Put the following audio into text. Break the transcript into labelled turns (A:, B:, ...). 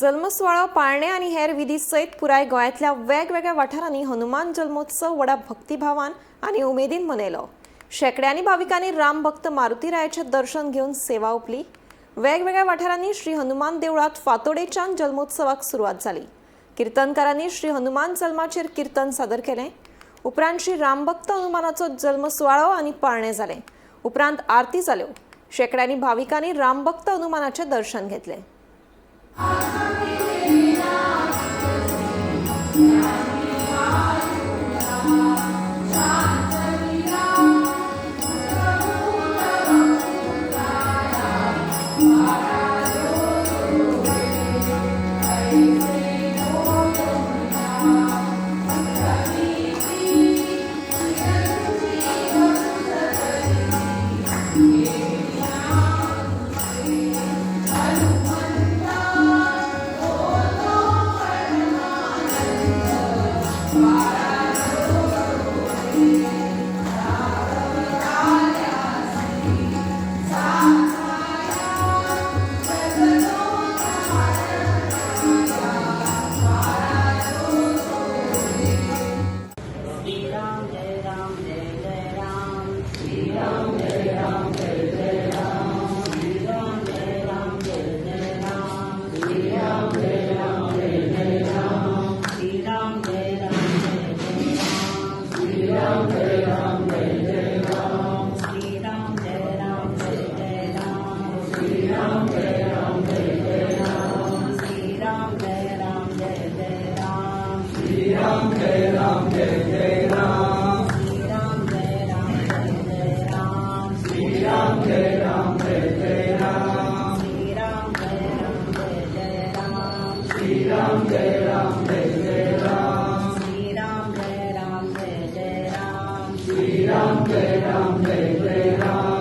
A: जल्मसुवाळो पाळणे आणि हेर विधी सयत पुराय गोंयांतल्या वेगवेगळ्या वाठारांनी हनुमान जल्मोत्सव व्हडा भक्तिभावान आणि उमेदीन मनयलो। शेकड्यांनी भाविकांनी राम भक्त मारुतीरायाचें दर्शन घेवन सेवा ओपली। वेगवेगळ्या वाठारांनी श्री हनुमान देवळात फांतोडेच्यान जल्मोत्सवाक सुरवात जाली। कीर्तनकारांनी श्री हनुमान जल्माचेर कीर्तन सादर केलें। उपरांत श्री रामभक्त हनुमानाचो जल्म सुवाळो आनी पाळणे जाले। उपरांत आरती जाल्यो। शेकड्यांनी भाविकांनी रामभक्त हनुमानाचें दर्शन घेतलें।
B: Jai Ram, Jai Ram, Jai Ram.